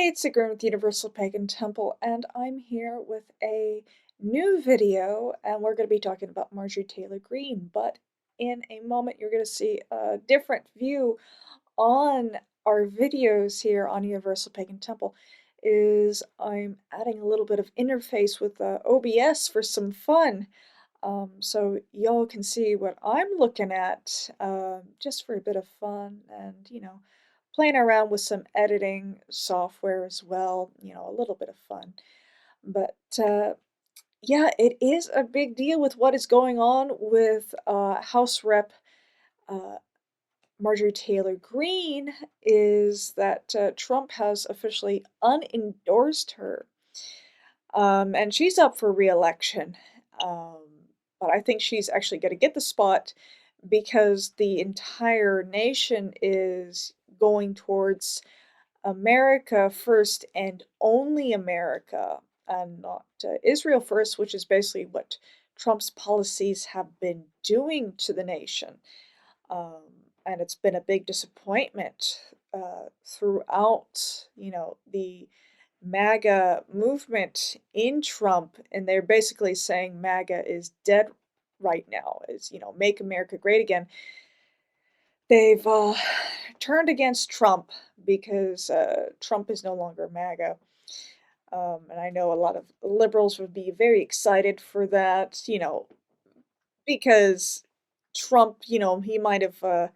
Hey, it's Sigrún with the Universal Pagan Temple, and I'm here with a new video, and we're going to be talking about Marjorie Taylor Greene. But in a moment, you're going to see a different view on our videos here on Universal Pagan Temple. I'm adding a little bit of interface with OBS for some fun, so y'all can see what I'm looking at, just for a bit of fun and, playing around with some editing software as well, a little bit of fun. But yeah, it is a big deal with what is going on with House Rep uh, Marjorie Taylor Greene, is that Trump has officially unendorsed her. And she's up for re-election. Um, but I think she's actually going to get the spot because the entire nation is going towards America first and only America, and not Israel first, which is basically what Trump's policies have been doing to the nation. And it's been a big disappointment throughout, the MAGA movement in Trump, and they're basically saying MAGA is dead right now, is, make America great again. They've turned against Trump because Trump is no longer MAGA. And I know a lot of liberals would be very excited for that, because Trump, he might have,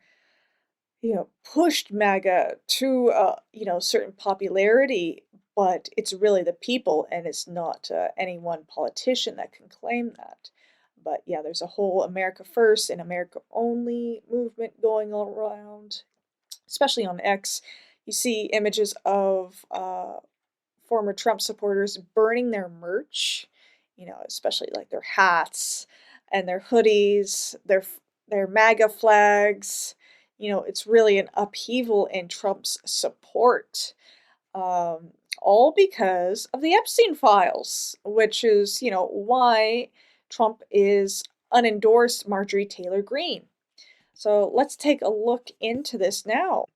pushed MAGA to, certain popularity, but it's really the people, and it's not any one politician that can claim that. But yeah, there's a whole America First and America Only movement going around, especially on X. You see images of former Trump supporters burning their merch, especially like their hats and their hoodies, their MAGA flags. It's really an upheaval in Trump's support, all because of the Epstein files, which is, why Trump is unendorsed Marjorie Taylor Greene. So let's take a look into this now.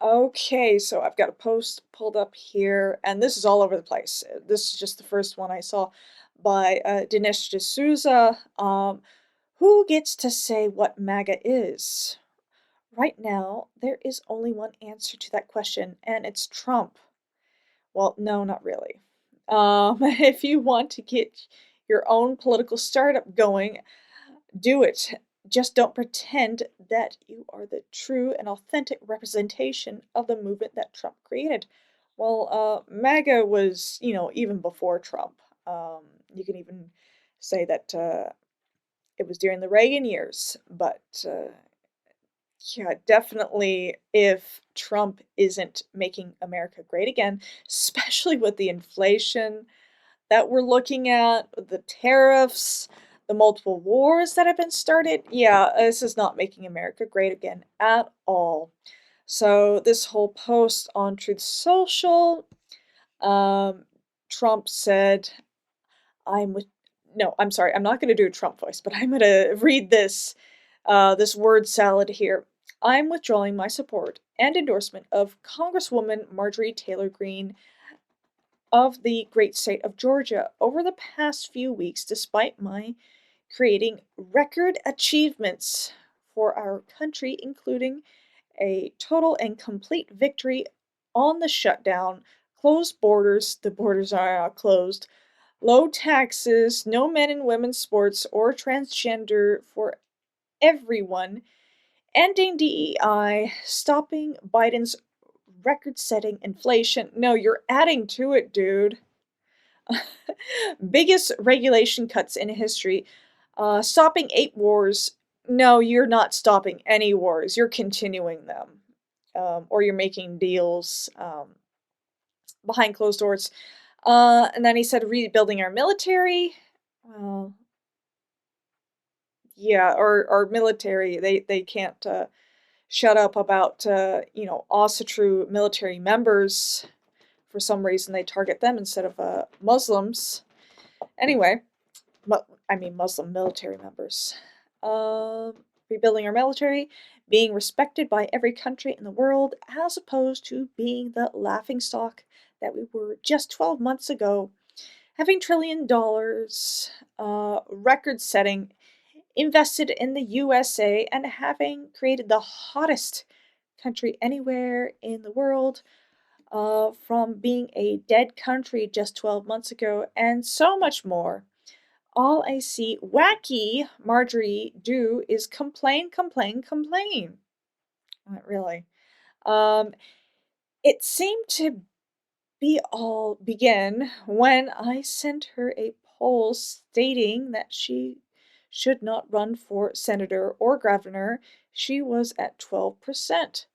Okay, so I've got a post pulled up here, and this is all over the place. This is just the first one I saw by Dinesh D'Souza. Who gets to say what MAGA is? Right now, there is only one answer to that question, and it's Trump. Well, no, not really. If you want to get your own political startup going, do it. Just don't pretend that you are the true and authentic representation of the movement that Trump created. Well, MAGA was, even before Trump. You can even say that it was during the Reagan years, but yeah, definitely if Trump isn't making America great again, especially with the inflation that we're looking at, the tariffs, the multiple wars that have been started, yeah, this is not making America great again at all. So this whole post on Truth Social, Trump said, I'm sorry, I'm not going to do a Trump voice, but I'm going to read this word salad here. I'm withdrawing my support and endorsement of Congresswoman Marjorie Taylor Greene of the great state of Georgia over the past few weeks, despite my creating record achievements for our country, including a total and complete victory on the shutdown, closed borders, the borders are now closed, low taxes, no men and women's sports or transgender for everyone, ending DEI, stopping Biden's record-setting inflation. No, you're adding to it, dude. Biggest regulation cuts in history. Stopping 8 wars. No, you're not stopping any wars. You're continuing them. Or you're making deals behind closed doors. And then he said rebuilding our military. Well, yeah, our military, they can't shut up about, Asatru military members. For some reason, they target them instead of Muslims. Anyway, Muslim military members. Rebuilding our military, being respected by every country in the world, as opposed to being the laughingstock that we were just 12 months ago, having $1 trillion, record-setting, invested in the USA, and having created the hottest country anywhere in the world, from being a dead country just 12 months ago, and so much more. All I see wacky Marjorie do is complain, complain, complain. Not really. It seemed to be all begin when I sent her a poll stating that she should not run for senator or governor. She was at 12%.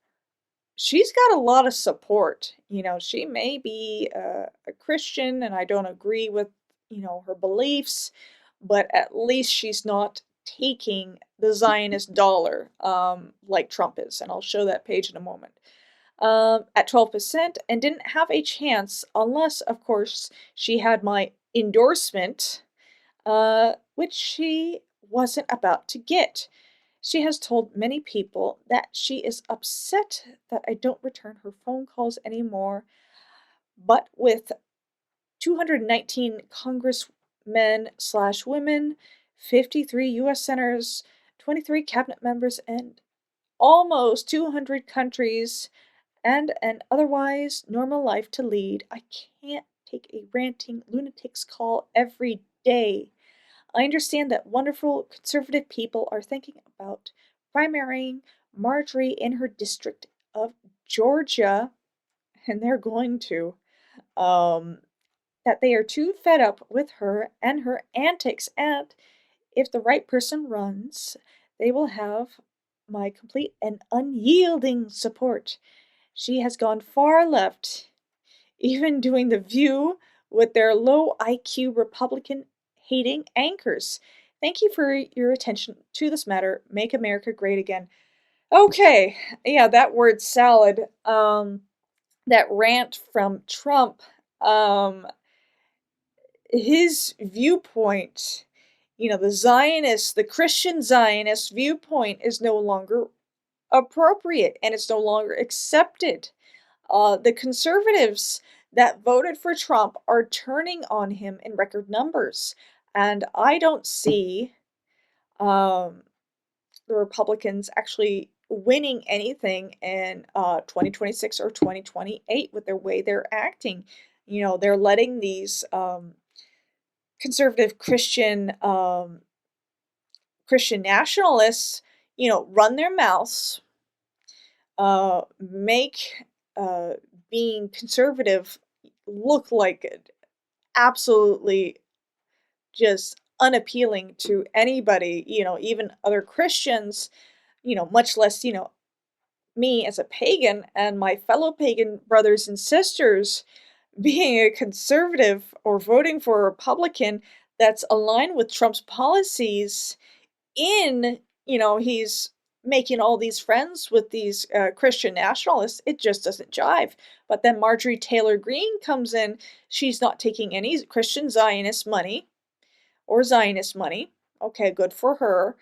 She's got a lot of support. She may be a Christian, and I don't agree with, her beliefs, but at least she's not taking the Zionist dollar like Trump is, and I'll show that page in a moment. At 12%, and didn't have a chance unless, of course, she had my endorsement, which she wasn't about to get. She has told many people that she is upset that I don't return her phone calls anymore, but with 219 congressmen/women, 53 U.S. senators, 23 cabinet members, and almost 200 countries, and an otherwise normal life to lead, I can't take a ranting lunatic's call every day. I understand that wonderful conservative people are thinking about primarying Marjorie in her district of Georgia, and they're going to. That they are too fed up with her and her antics, and if the right person runs, they will have my complete and unyielding support. She has gone far left, even doing The View with their low IQ Republican hating anchors. Thank you for your attention to this matter. Make America great again. Okay, yeah, that word salad, that rant from Trump, his viewpoint, the Christian Zionist viewpoint is no longer appropriate, and it's no longer accepted. The conservatives that voted for Trump are turning on him in record numbers. And I don't see the Republicans actually winning anything in 2026 or 2028 with the way they're acting. They're letting these conservative Christian nationalists, run their mouths, make being conservative look like absolutely just unappealing to anybody, even other Christians, much less, me as a pagan and my fellow pagan brothers and sisters being a conservative or voting for a Republican that's aligned with Trump's policies he's making all these friends with these Christian nationalists. It just doesn't jive. But then Marjorie Taylor Greene comes in. She's not taking any Christian Zionist money or Zionist money. Okay, good for her.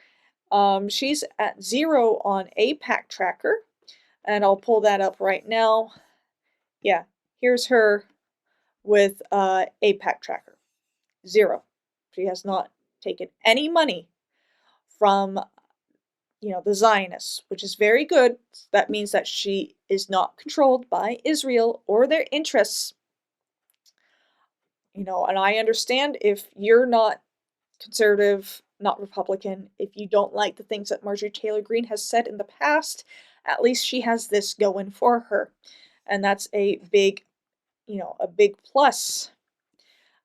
She's at 0 on AIPAC tracker, and I'll pull that up right now. Yeah, here's her with AIPAC tracker. 0. She has not taken any money from the Zionists, which is very good. That means that she is not controlled by Israel or their interests. And I understand if you're not conservative, not Republican, if you don't like the things that Marjorie Taylor Greene has said in the past, at least she has this going for her. And that's a big plus.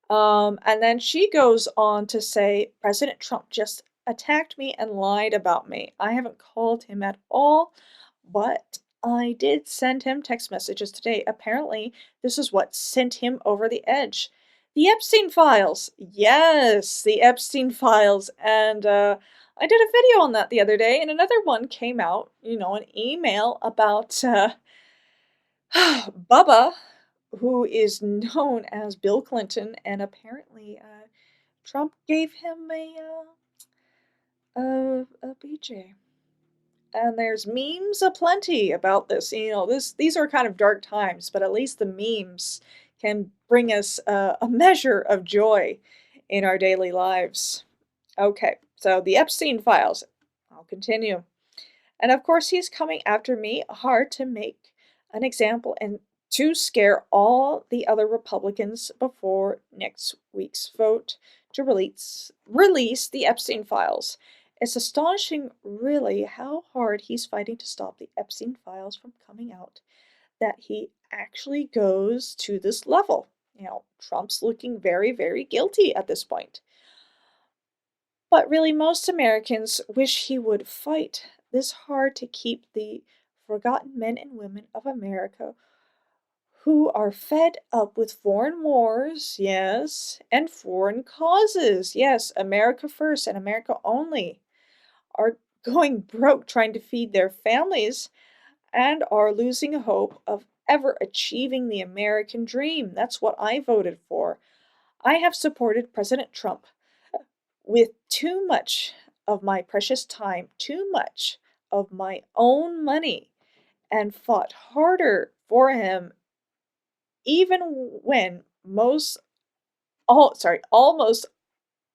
And then she goes on to say, President Trump just attacked me and lied about me. I haven't called him at all, but I did send him text messages today. Apparently, this is what sent him over the edge. The Epstein files. Yes, the Epstein files. And I did a video on that the other day, and another one came out, an email about Bubba, who is known as Bill Clinton, and apparently Trump gave him a BJ. and there's memes aplenty about this. You know, these are kind of dark times, but at least the memes can bring us a measure of joy in our daily lives. Okay, so the Epstein files. I'll continue. And of course, he's coming after me hard to make an example and to scare all the other Republicans before next week's vote to release the Epstein files. It's astonishing, really, how hard he's fighting to stop the Epstein files from coming out, that he actually goes to this level. You know, Trump's looking very, very guilty at this point. But really, most Americans wish he would fight this hard to keep the forgotten men and women of America who are fed up with foreign wars, yes, and foreign causes, yes, America first and America only, are going broke trying to feed their families and are losing hope of ever achieving the American dream. That's what I voted for. I have supported President Trump with too much of my precious time, too much of my own money, and fought harder for him even when almost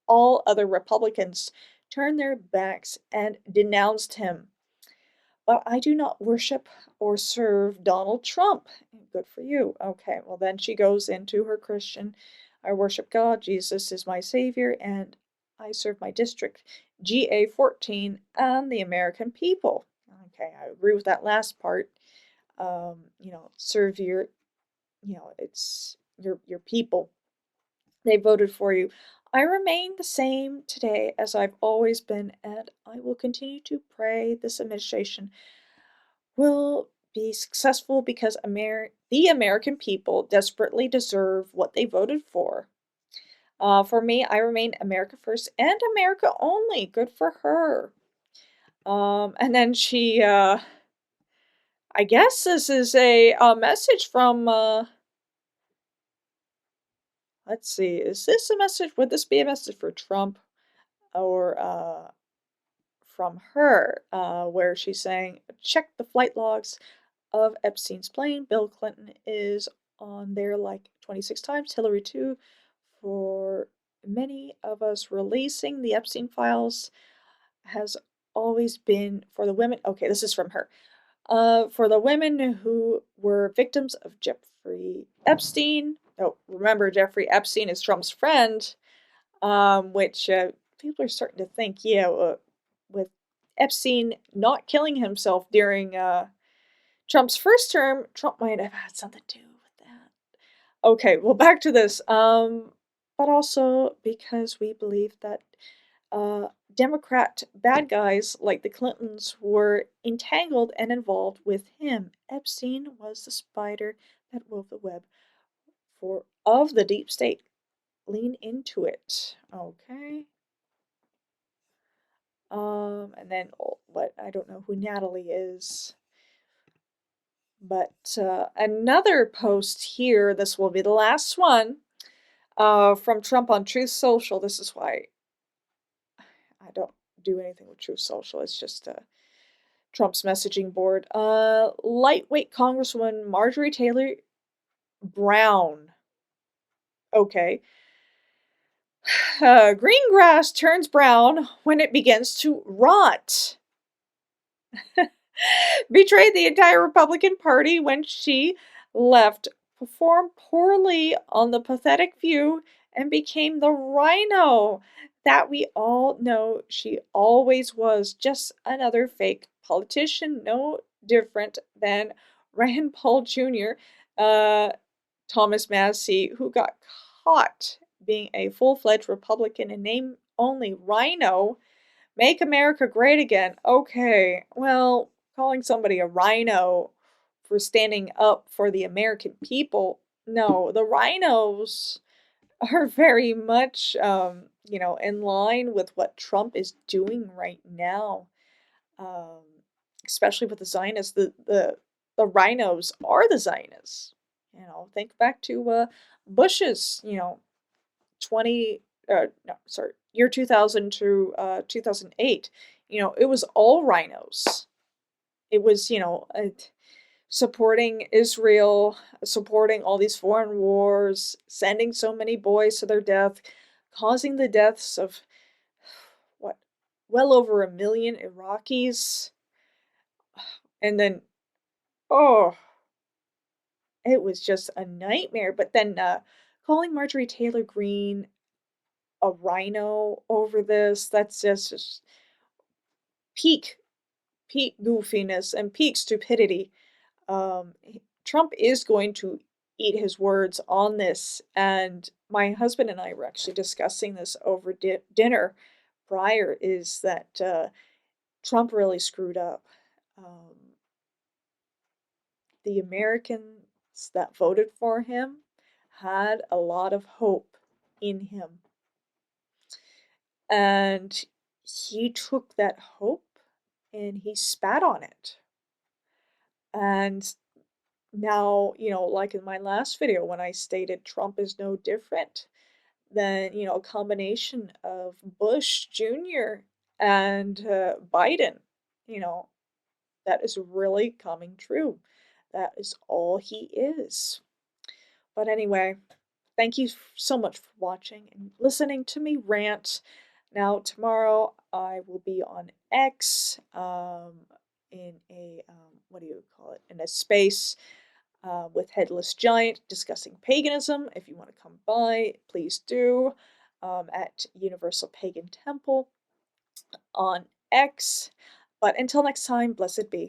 all other Republicans turned their backs and denounced him. But I do not worship or serve Donald Trump. Good for you. Okay, well, then she goes into her Christian. I worship God, Jesus is my Savior, and I serve my district, GA 14, and the American people. Okay, I agree with that last part. Serve your, it's your people. They voted for you. I remain the same today as I've always been, and I will continue to pray this administration will be successful because the American people desperately deserve what they voted for. For me, I remain America first and America only. Good for her. And then she, I guess this is a message from, let's see, is this a message? Would this be a message for Trump or from her, where she's saying, check the flight logs of Epstein's plane. Bill Clinton is on there like 26 times, Hillary too. For many of us, releasing the Epstein files has always been for the women. Okay, this is from her. For the women who were victims of Jeffrey Epstein. Oh, remember, Jeffrey Epstein is Trump's friend, which people are starting to think, with Epstein not killing himself during Trump's first term, Trump might have had something to do with that. Okay, well, back to this. But also because we believe that Democrat bad guys like the Clintons were entangled and involved with him. Epstein was the spider that wove the web of the deep state. Lean into it. Okay. And then what? I don't know who Natalie is. But another post here, this will be the last one, from Trump on Truth Social. This is why I don't do anything with Truth Social. It's just Trump's messaging board. Lightweight Congresswoman Marjorie Taylor Brown. Okay. Green grass turns brown when it begins to rot. Betrayed the entire Republican Party when she left, performed poorly on The Pathetic View, and became the rhino that we all know she always was. Just another fake politician, no different than Rand Paul Jr., Thomas Massie, who got caught being a full-fledged Republican and name only rhino. Make America great again. Okay, well, calling somebody a rhino for standing up for the American people, no, the rhinos are very much, in line with what Trump is doing right now, um, especially with the Zionists. The rhinos are the Zionists. Think back to Bush's, 20, no, sorry, year 2000 to 2008. It was all rhinos. it was, you know, supporting Israel, supporting all these foreign wars, sending so many boys to their death, causing the deaths of what, well over 1 million Iraqis. And then, oh, it was just a nightmare. But then calling Marjorie Taylor Greene a rhino over this, that's just peak, peak goofiness and peak stupidity. Trump is going to eat his words on this, and my husband and I were actually discussing this over dinner prior, is that Trump really screwed up. Um, the Americans that voted for him had a lot of hope in him, and he took that hope and he spat on it. And now, you know, like in my last video when I stated Trump is no different than, you know, a combination of Bush Jr. and Biden, you know, that is really coming true. That is all he is. But anyway, thank you so much for watching and listening to me rant. Now, tomorrow I will be on X in a, what do you call it, in a space with Headless Giant discussing paganism. If you want to come by, please do, at Universal Pagan Temple on X. But until next time, blessed be.